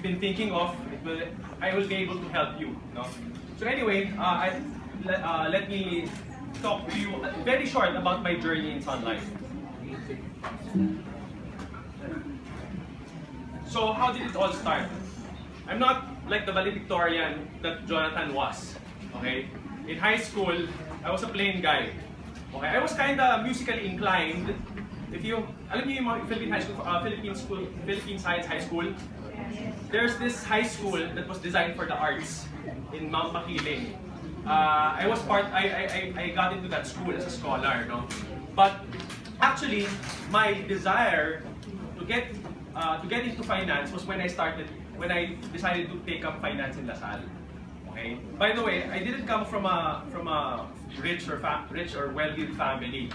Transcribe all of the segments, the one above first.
been thinking of, I will be able to help you. No? So anyway, let me talk to you very short about my journey in Sun Life. So how did it all start? I'm not like the valedictorian that Jonathan was. Okay? In high school, I was a plain guy. Okay? I was kind of musically inclined. If you, alam niyo yung mga Philippine high school, Philippine Science High School, there's this high school that was designed for the arts in Mount Makiling. I got into that school as a scholar, no? But actually, my desire to get into finance was when I decided to take up finance in LaSalle. Okay. By the way, I didn't come from a rich or wealthy family.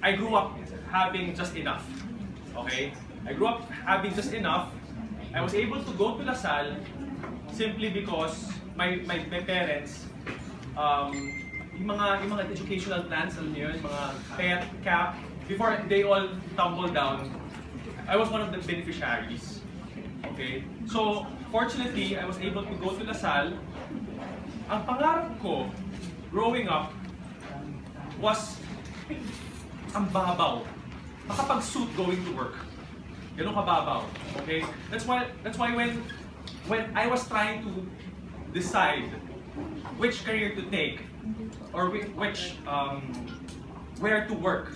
I grew up having just enough. Okay. I grew up having just enough. I was able to go to LaSalle simply because my parents, yung mga educational plans, alam niyo yun, mga PET, CAP, before they all tumbled down, I was one of the beneficiaries. Okay? So, fortunately, I was able to go to LaSalle. Ang pangarap ko, growing up, was ang babaw. Makapag-suit going to work. Ganun kababaw. Okay? That's why when I was trying to decide which career to take or where to work,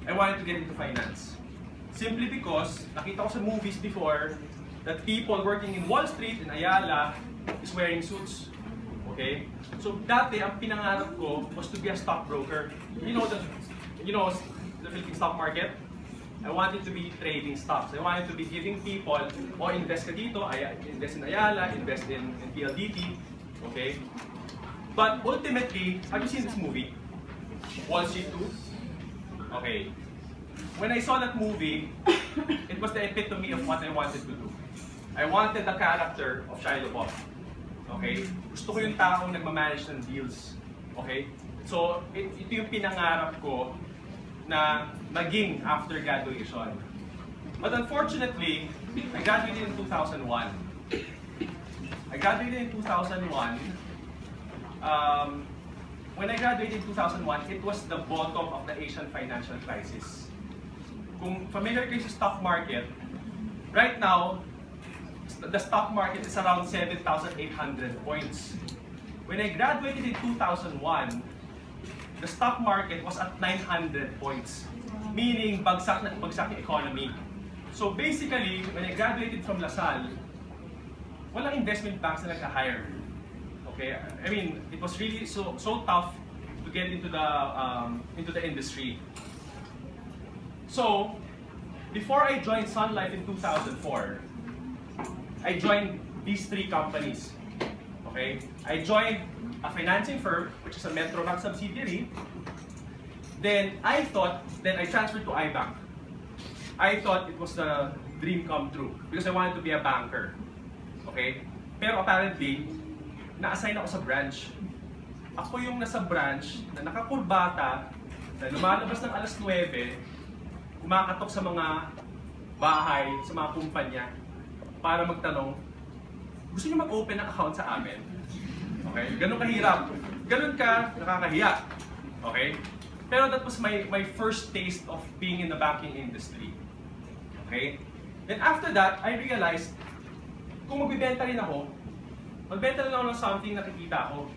I wanted to get into finance. Simply because nakita ko sa movies before that people working in Wall Street in Ayala is wearing suits. Okay? So dati ang pinangarap ko was to be a stockbroker. You know the Philippine stock market? I wanted to be trading stocks. I wanted to be giving people, invest ka dito, invest in Ayala, invest in PLDT. Okay? But ultimately, have you seen this movie? Wall Street 2? Okay. When I saw that movie, it was the epitome of what I wanted to do. I wanted the character of Shia LaBeouf. Okay? Gusto ko yung taong nagmamanage ng deals. Okay? So, ito yung pinangarap ko na maging after graduation. But unfortunately, I graduated in 2001. When I graduated in 2001, it was the bottom of the Asian financial crisis. Kung familiar kayo sa stock market, right now, the stock market is around 7,800 points. When I graduated in 2001, the stock market was at 900 points. Meaning, bagsak na bagsak yung economy. So basically, when I graduated from LaSalle, walang investment banks na nagka-hire. Okay? I mean, it was really so tough to get into the industry. So, before I joined Sun Life in 2004, I joined these three companies. Okay? I joined a financing firm, which is a Metrobank subsidiary. Then I transferred to iBank. I thought it was the dream come true because I wanted to be a banker. Okay? Pero apparently, na-assign ako sa branch. Ako yung nasa branch na nakakurbata, na lumalabas ng alas 9, kumakatok sa mga bahay, sa mga kumpanya, para magtanong, gusto niyo mag-open ng account sa amin? Okay? Ganun kahirap. Ganun ka nakakahiya. Okay? Pero that was my first taste of being in the banking industry. Okay? Then after that, I realized, kung magbibenta rin ako, magbenta rin ako ng something na nakikita ko.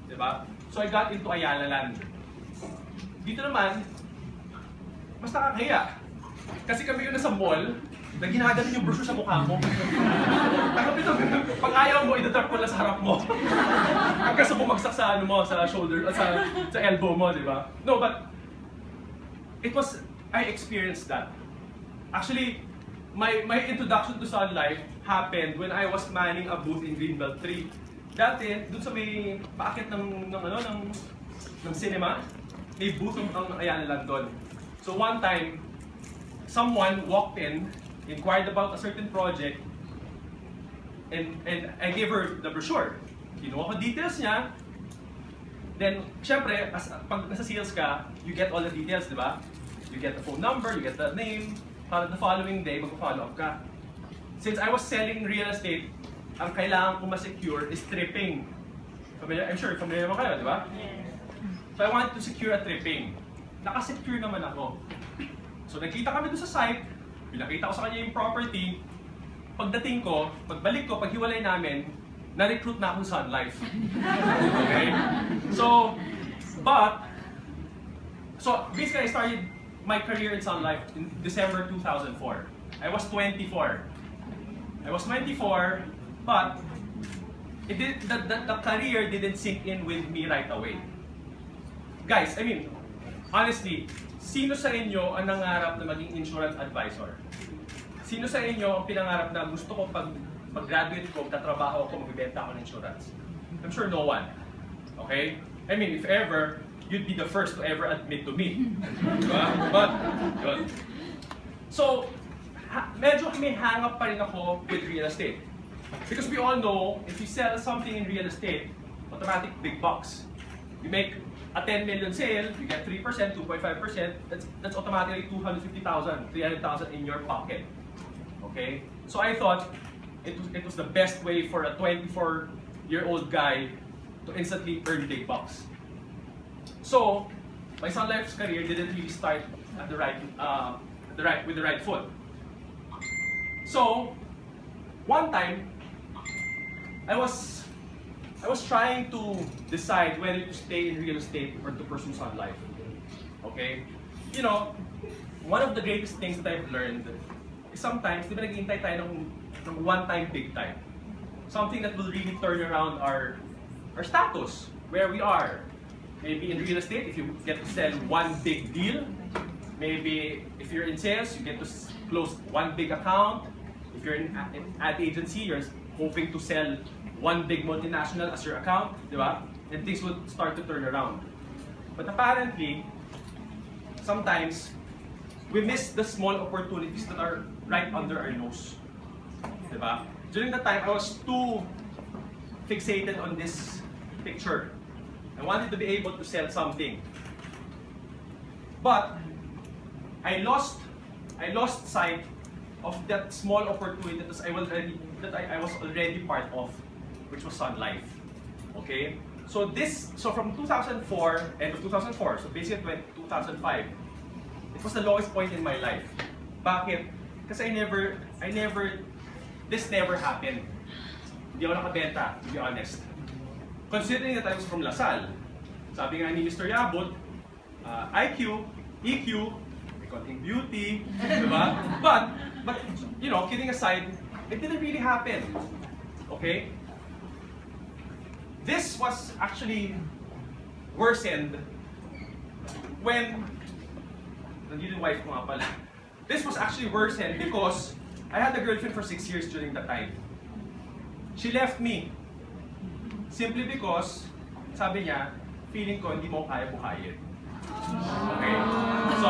Diba? So I got into Ayala Land. Dito naman, mas nakakahiya. Kasi kami yung nasa mall, na ginaganon yung brochure sa mukha mo. Pag ayaw mo, idatrap ko lang sa harap mo. Hanggang sa bumagsak sa ano mo, sa shoulder, sa elbow mo, di ba? No, but I experienced that. Actually, my introduction to Sun Life happened when I was manning a booth in Greenbelt 3. Dati, dun sa may paakit ng cinema, may booth ang Ayala Land doon. So one time, someone walked in, inquired about a certain project, and I gave her the brochure. Kinuha ko details niya. Then, syempre, pag nasa sales ka, you get all the details, di ba? You get the phone number, you get the name, para the following day, mag-follow up ka. since I was selling real estate, ang kailangan ko ma-secure is tripping. Familiar? I'm sure familiar naman kayo, di ba? So I wanted to secure a tripping. Naka-secure naman ako. So nagkita kami doon sa site, pinakita ko sa kanya yung property. Pagdating ko, pagbalik ko, paghiwalay namin, na-recruit na akong Sun Life. Okay? So basically I started my career in Sun Life in December 2004. I was 24. But the career didn't sink in with me right away. Guys, I mean, honestly, sino sa inyo ang nangarap na maging insurance advisor? Sino sa inyo ang pinangarap na gusto ko pag-graduate ko, tatrabaho ako, magbibenta ako ng insurance? I'm sure no one. Okay? I mean, if ever, you'd be the first to ever admit to me. Diba? But, yun. So, medyo may hang up pa rin ako with real estate. Because we all know, if you sell something in real estate, automatic big bucks. You make a 10 million sale, you get 3%, 2.5%, that's automatically 250,000, 300,000 in your pocket. Okay? So I thought it was the best way for a 24-year-old guy to instantly earn big bucks. So, my Sun Life's career didn't really start at with the right foot. So, one time, I was trying to decide whether to stay in real estate or to pursue Sun Life. Okay? You know, one of the greatest things that I've learned is sometimes, di ba naghihintay tayo ng one-time, big-time. Something that will really turn around our status, where we are. Maybe in real estate, if you get to sell one big deal. Maybe if you're in sales, you get to close one big account. If you're in ad agency, you're hoping to sell one big multinational as your account, di ba? And things would start to turn around. But apparently, sometimes, we miss the small opportunities that are right under our nose. Di ba? During the time, I was too fixated on this picture. I wanted to be able to sell something. But, I lost sight of that small opportunity that I was already part of, which was Sun Life. Okay? So from 2004, end of 2004, so basically 2005, it was the lowest point in my life. Bakit? Kasi this never happened. Hindi ako nakabenta, to be honest. Considering that I was from Lasal, sabi nga ni Mr. Yabut, IQ, EQ, may konting beauty, diba? But, you know, kidding aside, it didn't really happen. Okay? This was actually worsened when, nandito yung wife ko nga pala. This was actually worsened because I had a girlfriend for 6 years during that time. She left me. Simply because, sabi niya, feeling ko hindi mo kaya buhayin. Okay? So,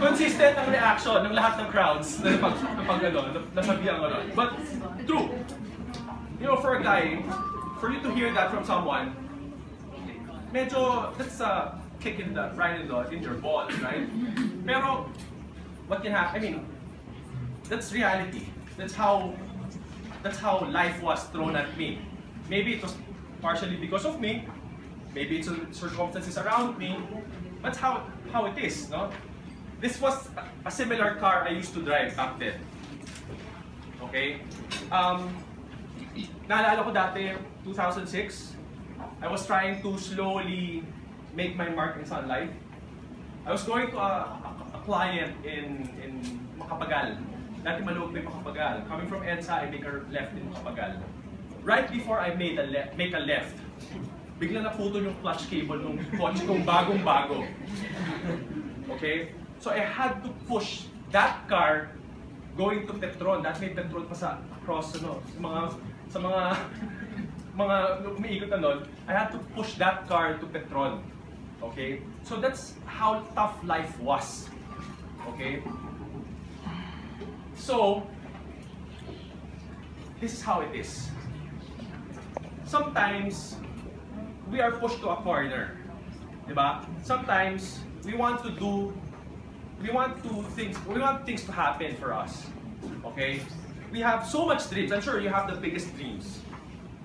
consistent ang reaction ng lahat ng crowds na nasabihan ko. But, true. You know, for a guy, for you to hear that from someone, medyo, that's a kick in your balls, right? Pero, what can happen? I mean, that's reality. That's how life was thrown at me. Maybe it was partially because of me. Maybe it's circumstances around me. That's how it is, no? This was a similar car I used to drive back then. Okay? Naalala ko dati, 2006, I was trying to slowly make my mark in Sun Life. I was going to a client in Macapagal. Dati Malugbe, Macapagal. Coming from EDSA, I make a left in Macapagal. Right before I make a left, bigla naputol yung clutch cable ng kotse kong bagong-bago. Okay? So I had to push that car going to Petron. That may Petron pa sa across, sa mga umiikot na nun. I had to push that car to Petron. Okay? So that's how tough life was. Okay? So, this is how it is. Sometimes, we are pushed to a corner. Diba? Sometimes, we want to do we want things to happen for us. Okay? We have so much dreams. I'm sure you have the biggest dreams.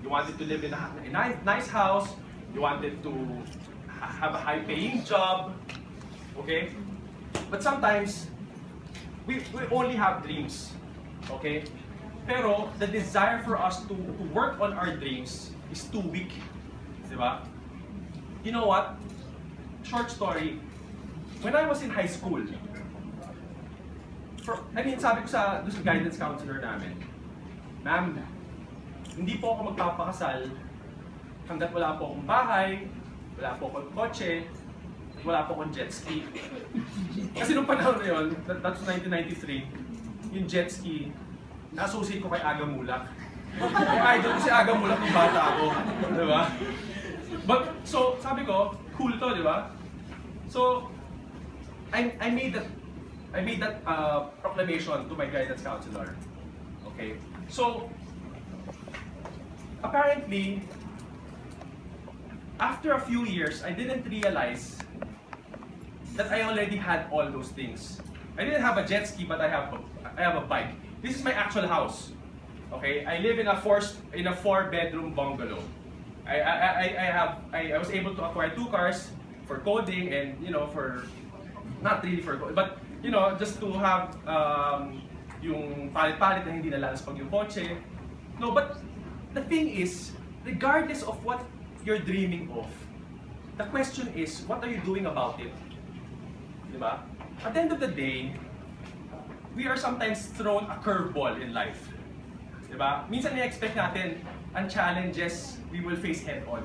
You wanted to live in a nice house. You wanted to have a high-paying job. Okay? But sometimes, we only have dreams. Okay? Pero the desire for us to work on our dreams is too weak. Diba? You know what? Short story. When I was in high school, sabi ko doon sa guidance counselor namin, ma'am, hindi po ako magpapakasal hanggat wala po akong bahay, wala po akong kotse, wala po akong jet ski. Kasi nung panahon na yun, that's 1993, yung jet ski, na-associate ko kay Aga Mulak. Yung idol ko si Aga Mulak nung bata ako. Diba? But, so, sabi ko, cool to, di ba? So, I made that proclamation to my guidance counselor. Okay? So, apparently, after a few years, I didn't realize that I already had all those things. I didn't have a jet ski, but I have a bike. This is my actual house. Okay? I live in a 4-bedroom bungalow. I was able to acquire 2 cars for coding and, for, not really for coding, but, just to have yung palit-palit na hindi nalalasapag yung kotse. No, but the thing is, regardless of what you're dreaming of, the question is, what are you doing about it? Diba? At the end of the day, we are sometimes thrown a curveball in life. Diba? Minsan i-expect natin ang challenges we will face head-on.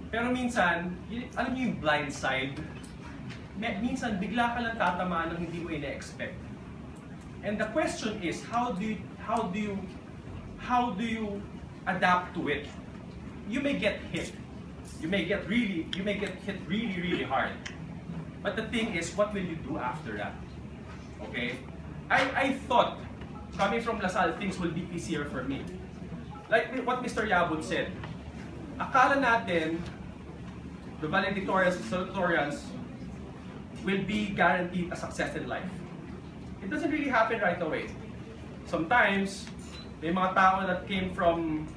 Pero minsan, alam niyo yung blind side, minsan bigla ka lang tatamaan ng hindi mo ina-expect. And the question is, how do you adapt to it? You may get hit. You may get hit really hard. But the thing is, what will you do after that? Okay? I thought, coming from Lasal, things will be easier for me. Like what Mr. Yabut said, akala natin, the valedictorians and salutatorians will be guaranteed a success in life. It doesn't really happen right away. Sometimes, may mga tao that came from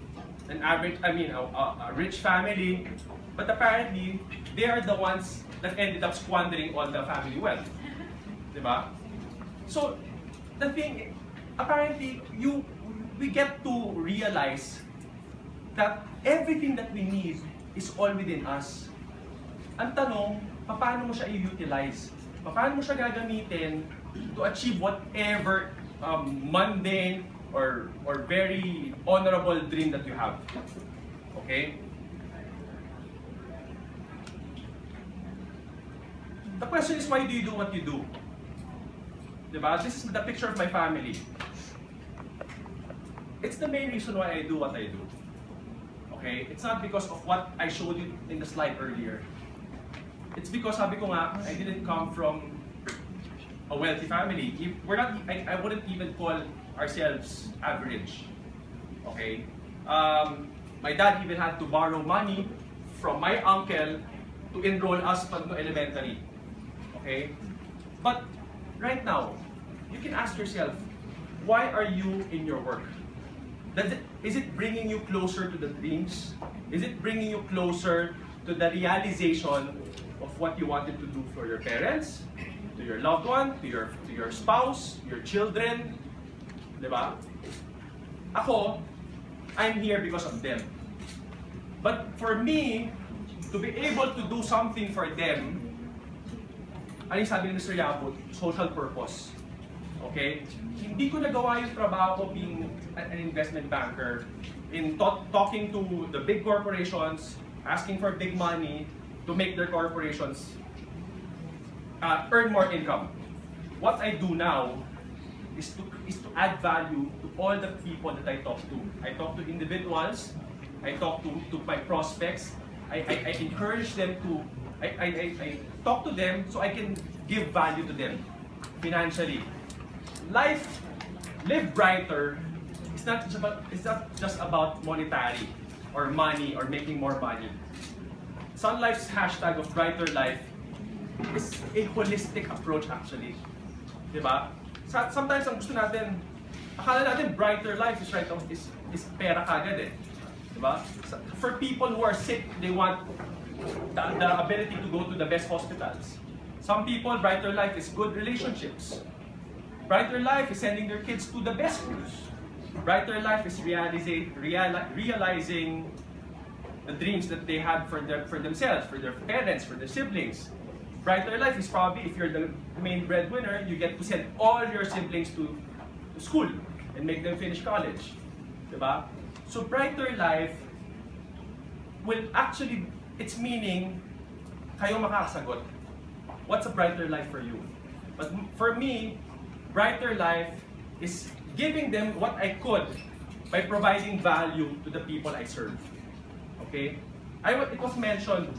a rich family, but apparently, they are the ones that ended up squandering all the family wealth. Diba? So, the thing, apparently, we get to realize that everything that we need is all within us. Ang tanong, paano mo siya i-utilize? Paano mo siya gagamitin to achieve whatever mundane or very honorable dream that you have? Okay? The question is, why do you do what you do? Diba? This is the picture of my family. It's the main reason why I do what I do. Okay? It's not because of what I showed you in the slide earlier. It's because, sabi ko nga, I didn't come from a wealthy family. I wouldn't even call ourselves average. Okay? My dad even had to borrow money from my uncle to enroll us to elementary. Okay? But right now, you can ask yourself, why are you in your work? Is it bringing you closer to the dreams? Is it bringing you closer to the realization of what you wanted to do for your parents, to your loved one, to your spouse, your children? Diba? Ako, I'm here because of them. But for me, to be able to do something for them, ano yung sabi ni Mr. Yabut? Social purpose. Okay? Hindi ko nagawa yung trabaho ko being an investment banker in talking to the big corporations, asking for big money to make their corporations earn more income. What I do now is to add value to all the people that I talk to. I talk to individuals, I talk to my prospects, I encourage them to, I talk to them so I can give value to them financially. Live brighter, it's not just about monetary or money or making more money. Sun Life's hashtag of brighter life is a holistic approach actually. Diba? Sometimes ang gusto natin, akala natin brighter life is right now is pera kagad eh. Diba? For people who are sick, they want the ability to go to the best hospitals. Some people, brighter life is good relationships. Brighter life is sending their kids to the best schools. Brighter life is realizing the dreams that they had for themselves, for their parents, for their siblings. Brighter life is probably, if you're the main breadwinner, you get to send all your siblings to school and make them finish college. Diba? So brighter life will actually, its meaning, kayo makakasagot. What's a brighter life for you? But for me, brighter life is giving them what I could by providing value to the people I serve. Okay? It was mentioned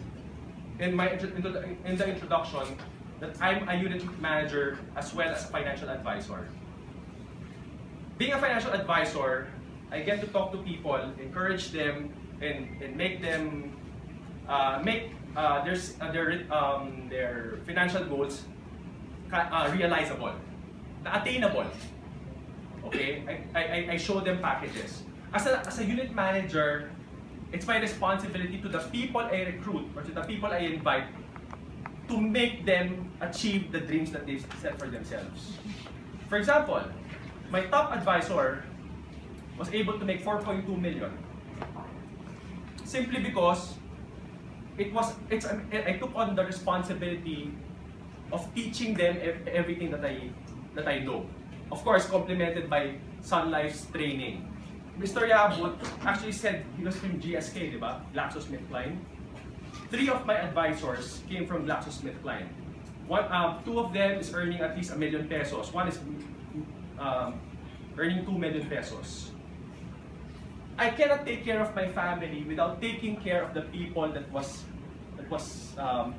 in the introduction that I'm a unit manager as well as a financial advisor. Being a financial advisor, I get to talk to people, encourage them, and make them their financial goals realizable, attainable. Okay, I show them packages. As a unit manager, it's my responsibility to the people I recruit or to the people I invite to make them achieve the dreams that they've set for themselves. For example, my top advisor was able to make 4.2 million simply because I took on the responsibility of teaching them everything that I know. Of course, complemented by Sun Life's training. Mr. Yabut actually said he was from GSK, diba? GlaxoSmithKline. 3 of my advisors came from GlaxoSmithKline. Two of them is earning at least 1 million pesos. One is earning 2 million pesos. I cannot take care of my family without taking care of the people that was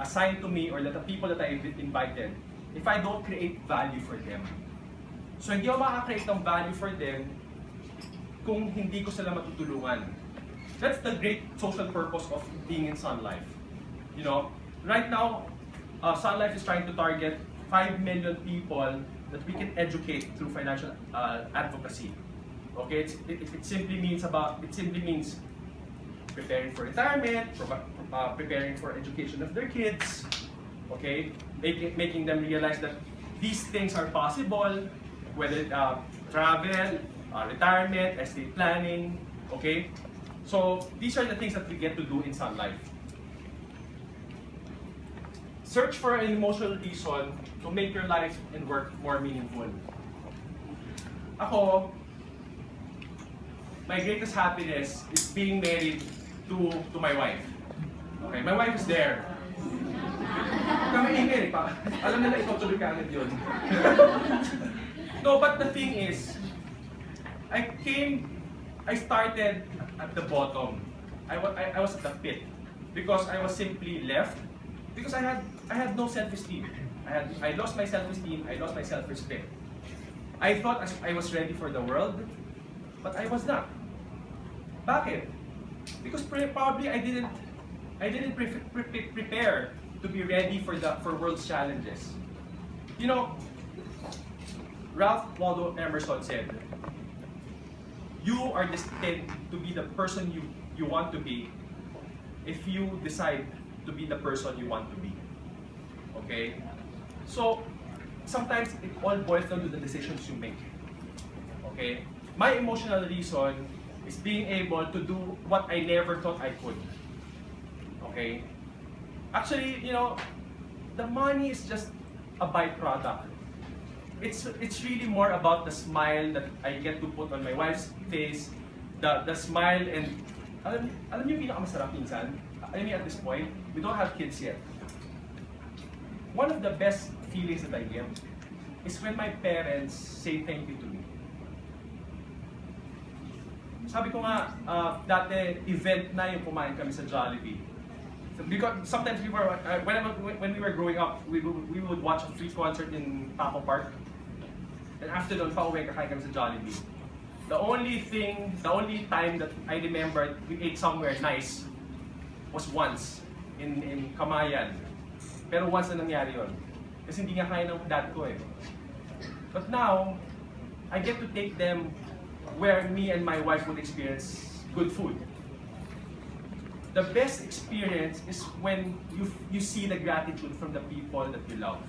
assigned to me or the people that I invited if I don't create value for them. So hindi ako makaka-create ng value for them kung hindi ko sila matutulungan. That's the great social purpose of being in Sun Life. You know, right now, Sun Life is trying to target 5 million people that we can educate through financial advocacy. Okay, it simply means preparing for retirement, preparing for education of their kids. Okay, making them realize that these things are possible, whether travel, retirement, estate planning. Okay, so these are the things that we get to do in Sun Life. Search for an emotional reason to make your life and work more meaningful. Ako, my greatest happiness is being married to my wife. Okay, my wife is there. Kami ingay pa. Alam nila ikaw tuloy ka agad yun. No, but the thing is, I started at the bottom. I was at the pit because I was simply left because I had no self-esteem. I lost my self-esteem. I lost my self-respect. I thought I was ready for the world, but I was not. Bakit? Because probably I didn't prepare to be ready for world's challenges. You know, Ralph Waldo Emerson said, "You are destined to be the person you want to be if you decide to be the person you want to be." Okay? So, sometimes it all boils down to the decisions you make. Okay? My emotional reason is being able to do what I never thought I could. Okay? Actually, you know, the money is just a byproduct. It's really more about the smile that I get to put on my wife's face, the smile, and alam niyo yung pinakamasarap minsan? I mean, at this point, we don't have kids yet. One of the best feelings that I get is when my parents say thank you to me. Sabi ko nga, dati event na yung kumain kami sa Jollibee. So, because sometimes when we were growing up, we would watch a free concert in Taco Park. And after doon, pauwi kakain kami sa Jollibee. The only time that I remember we ate somewhere nice was once in Camayan. Pero once na nangyari yun. Kasi hindi nga kaya ng dad ko eh. But now, I get to take them where me and my wife would experience good food. The best experience is when you see the gratitude from the people that you love.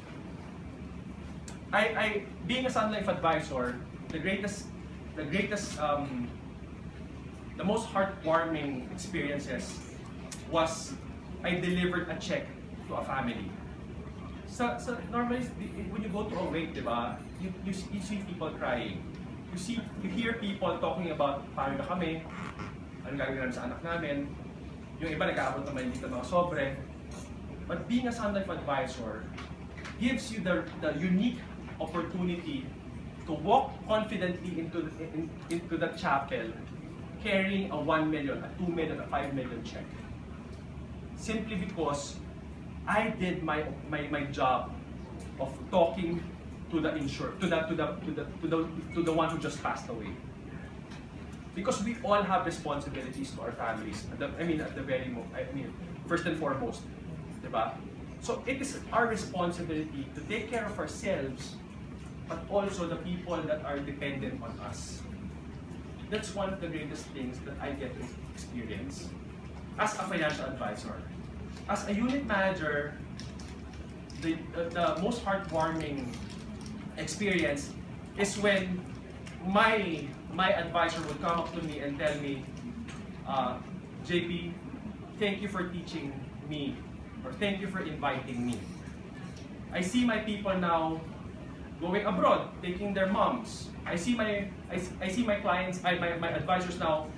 Being a Sun Life advisor, the most heartwarming experiences was I delivered a check to a family. So normally, when you go to a wake, diba, you see people crying. You hear people talking about paano na kami, anong gagawin namin sa anak namin, yung iba nag-aabot naman dito mga sobre. But being a Sun Life advisor gives you the unique opportunity to walk confidently into the chapel carrying a 1 million, a 2 million, a 5 million check. Simply because I did my job of talking to the insured, to the one who just passed away. Because we all have responsibilities to our families. First and foremost, diba? So it is our responsibility to take care of ourselves, but also the people that are dependent on us. That's one of the greatest things that I get to experience as a financial advisor. As a unit manager, the most heartwarming experience is when my advisor would come up to me and tell me, JP, thank you for teaching me, or thank you for inviting me. I see my people now going abroad, taking their moms. I see my clients, my advisors now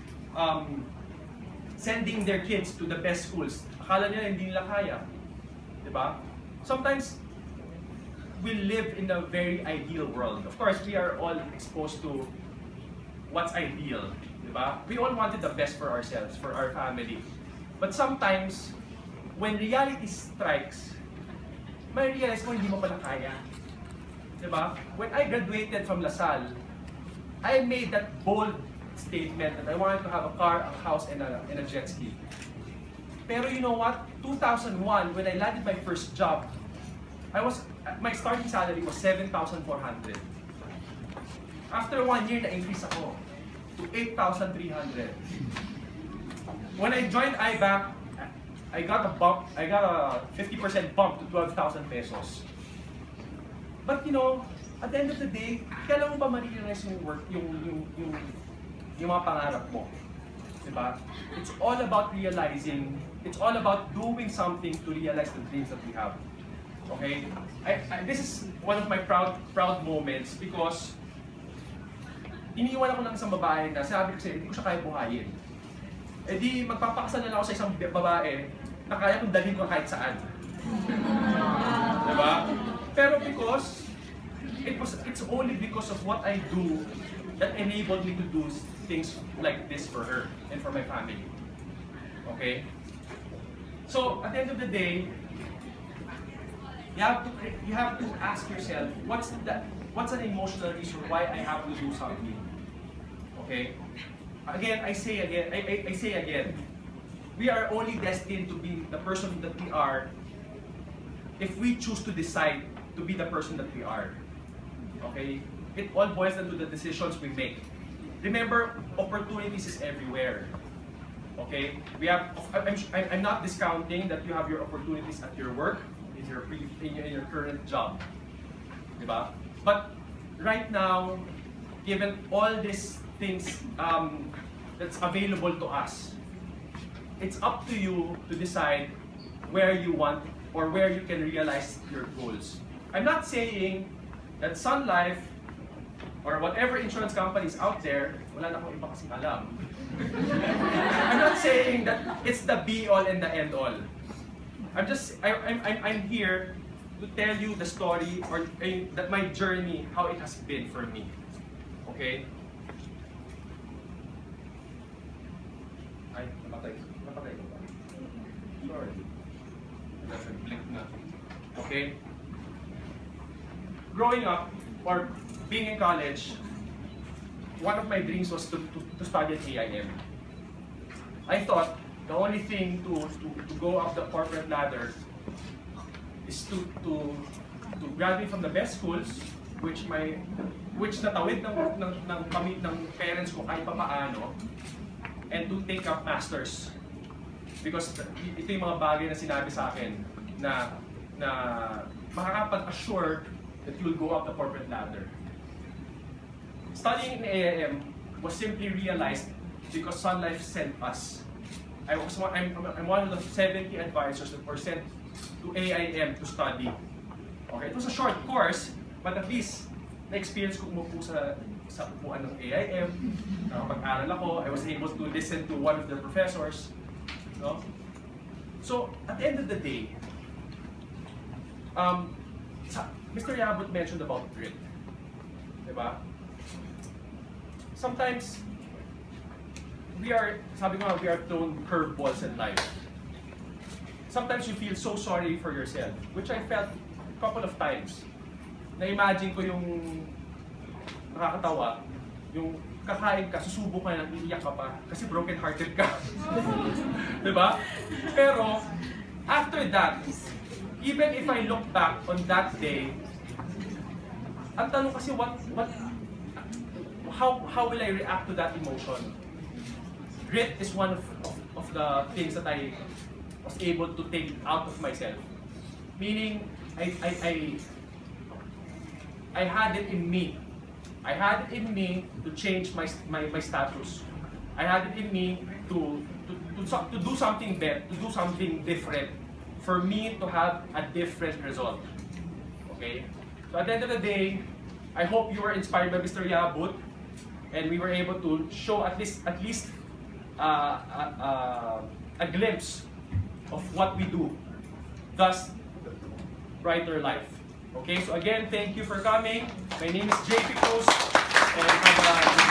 sending their kids to the best schools. Akala nila hindi nila kaya. Diba? Sometimes, we live in a very ideal world. Of course, we are all exposed to what's ideal. Diba? We all wanted the best for ourselves, for our family. But sometimes, when reality strikes, may realize mo hindi mo pala kaya. Diba? When I graduated from LaSalle, I made that bold statement that I wanted to have a car, a house, and a jet ski. Pero you know what? 2001, when I landed my first job, my starting salary was 7,400. After 1 year, na-increase ako to 8,300. When I joined IBAC, I got a 50% bump to 12,000 pesos. But you know, at the end of the day, kailan mo ba ma-realize yung work, yung mga pangarap mo? Diba? It's all about realizing, it's all about doing something to realize the dreams that we have. Okay? This is one of my proud moments because iniwan ako ng isang babae na sabi ko sa'yo, hindi ko siya kaya buhayin. Eh di, magpapakasal na lang ako sa isang babae na kaya kong dalhin ko kahit saan. Diba? Pero because, it's only because of what I do that enabled me to do things like this for her and for my family. Okay? So, at the end of the day, you have to ask yourself, what's an emotional reason why I have to do something? Okay? Again, I say again, we are only destined to be the person that we are if we choose to decide to be the person that we are. Okay? It all boils down to the decisions we make. Remember, opportunities is everywhere. Okay? I'm not discounting that you have your opportunities at your work, in your current job. Diba? But right now, given all these things that's available to us, it's up to you to decide where you want or where you can realize your goals. I'm not saying that Sun Life or whatever insurance companies out there, wala na akong iba kasing alam. I'm not saying that it's the be-all and the end-all. I'm here to tell you the story or that my journey, how it has been for me. Okay? Ay, napatay ko ba? Sorry. Nasa blink na. Okay? Growing up, or being in college, one of my dreams was to study at AIM. I thought the only thing to go up the corporate ladder is to graduate from the best schools, which natawid ng parents ko kahit papaano, and to take up masters. Because ito yung mga bagay na sinabi sa akin na makakapag-assure that you'll go up the corporate ladder. Studying in AIM was simply realized because Sun Life sent us. I'm one of the 70 advisors that were sent to AIM to study. Okay, it was a short course, but at least na-experience ko umupo sa upuan ng AIM. Nakapag-aral ako, I was able to listen to one of their professors. No? So, at the end of the day, Mr. Yabut mentioned about grit. Diba? Sometimes, we are thrown curveballs in life. Sometimes you feel so sorry for yourself, which I felt a couple of times. Na-imagine ko yung nakakatawa, yung kakain ka, susubo ka na, iiyak ka pa, kasi broken-hearted ka. Diba? Pero, after that, even if I look back on that day, ang tanong kasi how will I react to that emotion? Grit is one of the things that I was able to take out of myself. Meaning, I had it in me. I had it in me to change my status. I had it in me to do something better, to do something different, for me to have a different result. Okay? So at the end of the day, I hope you were inspired by Mr. Yabut, and we were able to show at least a glimpse of what we do, thus brighter life. Okay, so again, thank you for coming. My name is JP Post, and have a